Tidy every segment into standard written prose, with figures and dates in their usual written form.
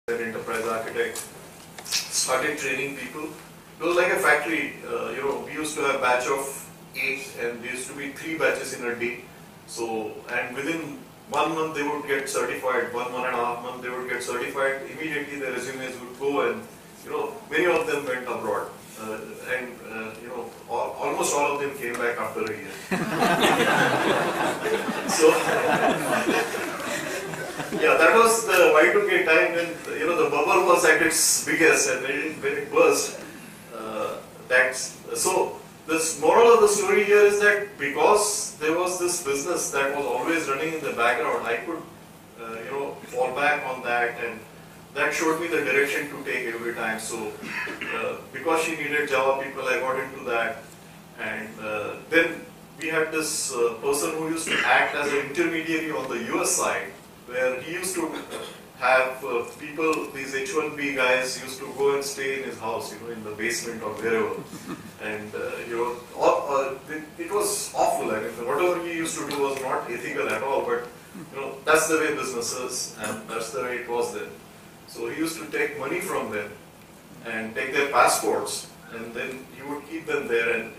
an enterprise architect, started training people. It was like a factory. We used to have a batch of 8, and there used to be 3 batches in a day. So, and within 1 month they would get certified, 1.5 months they would get certified. Immediately their resumes would go, and many of them went abroad. Almost all of them came back after a year. So, yeah, that was the Y2K time when the bubble was at its biggest, and when it burst. So this moral of the story here is that because there was this business that was always running in the background, I could fall back on that, and that showed me the direction to take every time. So because she needed Java people, I got into that. And then we had this person who used to act as an intermediary on the US side, where he used to have people, these H1B guys used to go and stay in his house, in the basement or wherever. And it was awful. I mean, whatever he used to do was not ethical at all, but that's the way business is, and that's the way it was then. So he used to take money from them and take their passports, and then he would keep them there. And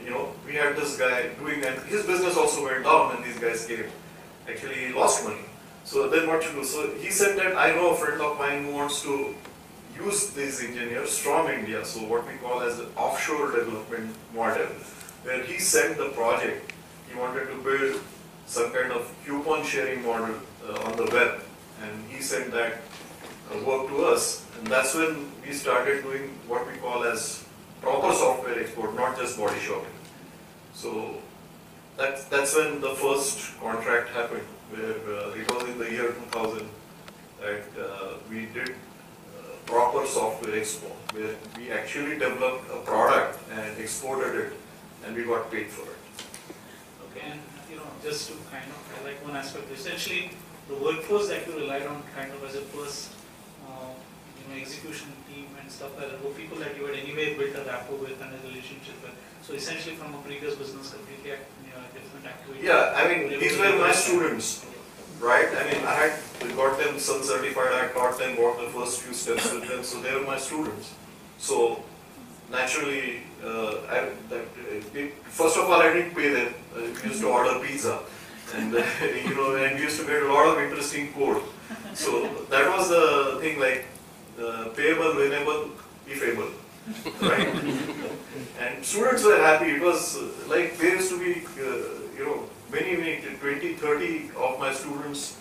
we had this guy doing, and his business also went down when these guys came. Actually, he lost money. So then what to do? So he said that I know a friend of mine who wants to use these engineers from India, so what we call as the offshore development model, where he sent the project. He wanted to build some kind of coupon sharing model on the web, and he sent that work to us, and that's when we started doing what we call as proper software export, not just body shopping. So that's when the first contract happened, where it was in the year 2000 that we did proper software export, where we actually developed a product and exported it, and we got paid for it. Okay, and just to kind of highlight one aspect, essentially the workforce that you relied on kind of as a first execution team and stuff like that were people that you had anyway built a rapport with and a relationship with. So essentially from a previous business, completely different activity. Yeah, I mean, these were my students, right? I mean, I had got them Sun certified, I taught them what the first few steps with them, so they were my students. So naturally, first of all, I didn't pay them. We used to order pizza, and and we used to get a lot of interesting code. So that was the thing, like payable, whenever, if able, right? And students were happy. It was like there used to be, many 20, 30 of my students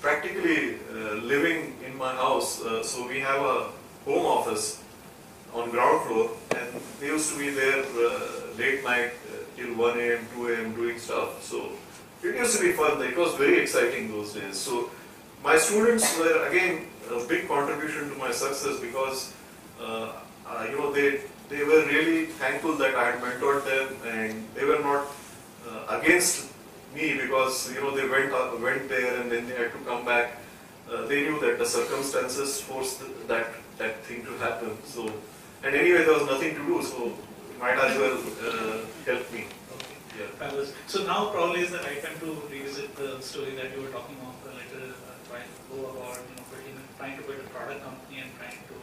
practically living in my house. So we have a home office on ground floor, and they used to be there late night till 1 a.m., 2 a.m. doing stuff. So it used to be fun. It was very exciting those days. So my students were again a big contribution to my success, because they were really thankful that I had mentored them, and they were not against me because they went there and then they had to come back. They knew that the circumstances forced that thing to happen. So, and anyway, there was nothing to do, so might as well help me. Okay. Yeah. So now probably is the right time to revisit the story that you were talking about a little while ago about trying to build a product company and trying to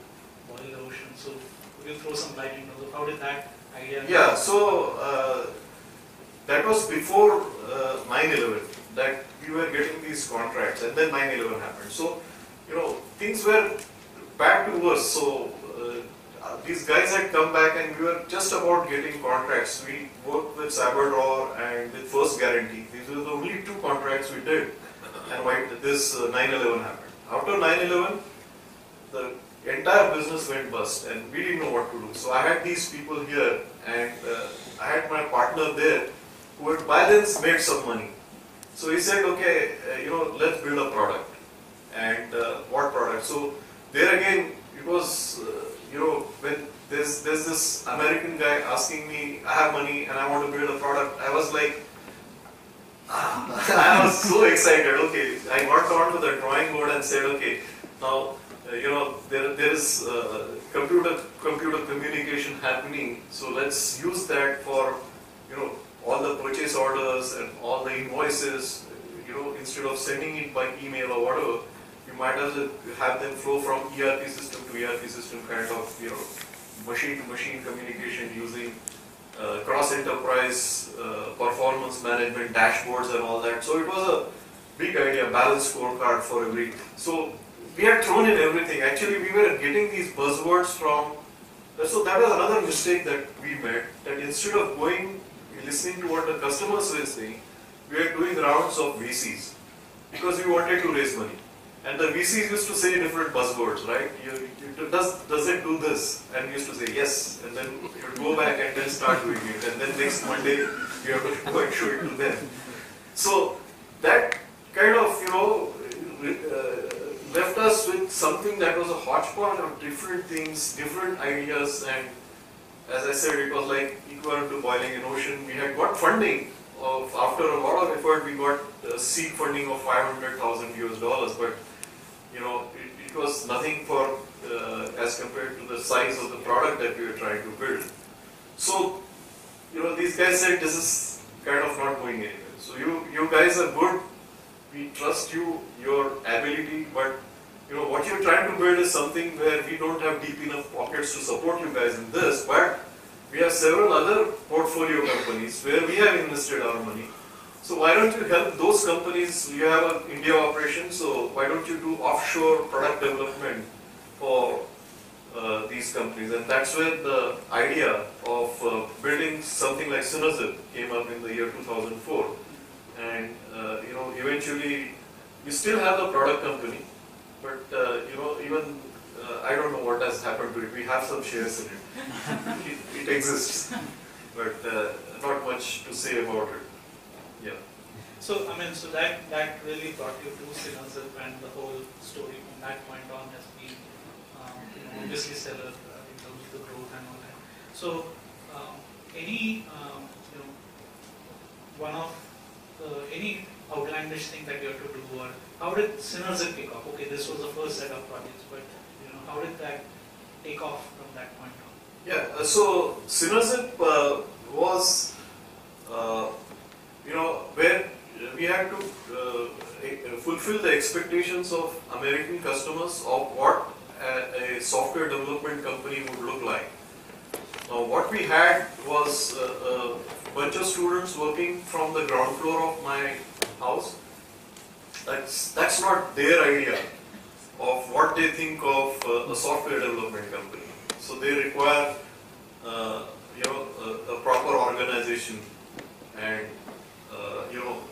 boil the ocean. So could you throw some light into how did that idea? Yeah. So that was before 9/11 that we were getting these contracts, and then 9/11 happened. So things were bad to worse. So these guys had come back, and we were just about getting contracts. We worked with Cyberdraw and with First Guarantee. These were the only 2 contracts we did, and this 9/11 happened. After 9/11, the entire business went bust, and we didn't know what to do. So I had these people here, and I had my partner there who had by then made some money. So he said, okay, let's build a product. And what product? So there again, it was, when there's this American guy asking me, I have money and I want to build a product, I was like, I was so excited. Okay, I got onto the drawing board and said, okay, now there is computer communication happening. So let's use that for all the purchase orders and all the invoices. Instead of sending it by email or whatever, you might as well have them flow from ERP system to ERP system, kind of, machine to machine communication using cross-enterprise performance management dashboards and all that. So it was a big idea, balanced scorecard for every. So we had thrown in everything. Actually, we were getting these buzzwords from. So that was another mistake that we made. That instead of listening to what the customers were saying, we were doing rounds of VCs because we wanted to raise money. And the VCs used to say different buzzwords, right? Does it do this? And we used to say yes. And then you would go back and then start doing it. And then next Monday, you have to go and show it to them. So that kind of, left us with something that was a hodgepodge of different things, different ideas. And as I said, it was like equivalent to boiling an ocean. We had got funding. After a lot of effort, we got seed funding of $500,000 but it was nothing for as compared to the size of the product that we were trying to build. So, these guys said this is kind of not going anywhere. So you guys are good. We trust you, your ability, but what you're trying to build is something where we don't have deep enough pockets to support you guys in this, but we have several other portfolio companies where we have invested our money. So why don't you help those companies? You have an India operation, so why don't you do offshore product development for these companies? And that's where the idea of building something like Synerzip came up in the year 2004. And eventually we still have the product company, but even I don't know what has happened to it. We have some shares in it. It exists, but not much to say about it. Yeah. So that really brought you to Synerzip, and the whole story from that point on has been obviously stellar in terms of the growth and all that. So any any outlandish thing that you have to do, or how did Synerzip take off? Okay, this was the first set of projects, but how did that take off from that point on? Yeah, so Synerzip was, where we had to fulfill the expectations of American customers of what a software development company would look like. Now, what we had was a bunch of students working from the ground floor of my house. That's not their idea of what they think of a software development company. So they require, a proper organization and,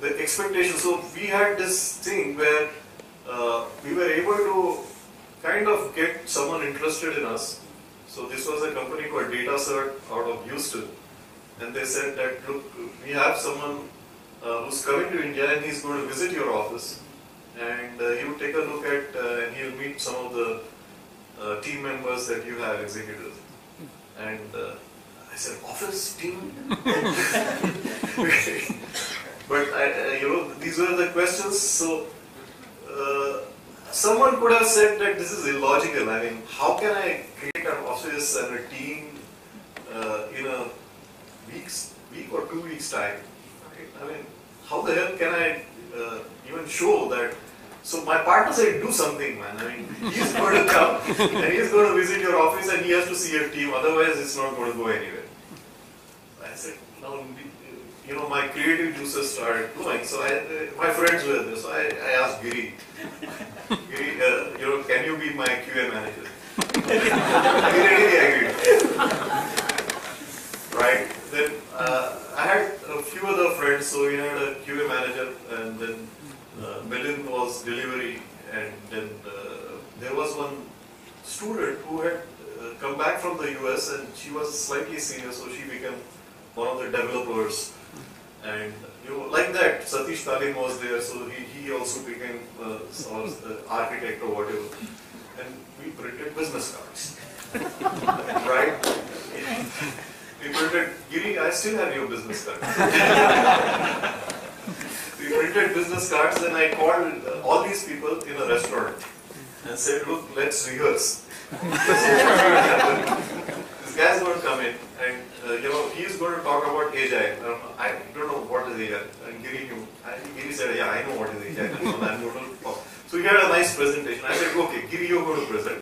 the expectation. So we had this thing where we were able to kind of get someone interested in us. So this was a company called DataCert out of Houston. And they said that, look, we have someone who's coming to India and he's going to visit your office. And he will take a look at, and he'll meet some of the team members that you have, executives. And I said, office team? But these were the questions. So someone could have said that this is illogical. I mean, how can I create an office and a team in a week or 2 weeks time? Right? I mean, how the hell can I even show that? So my partner said, do something, man. I mean, he's going to come and he's going to visit your office and he has to see your team. Otherwise, it's not going to go anywhere. I said, no, my creative juices started flowing. So my friends were there. So I asked Giri, can you be my QA manager? He readily agreed. Right. Then I had a few other friends. So we had a QA manager, and then Milind was delivery, and then there was one student who had come back from the US, and she was slightly senior, so she became one of the developers. And like that, Satish Talim was there, so he also became the architect or whatever. And we printed business cards, right? We printed, Giri, I still have your business cards. We printed business cards, and I called all these people in a restaurant and said, look, let's rehearse. This guy's going to come in, and he's going to talk about Agile. I don't know what is Agile. And Giri knew. Giri said, yeah, I know what is Agile. I'm going to talk. So he had a nice presentation. I said, okay, Giri, you're going to present.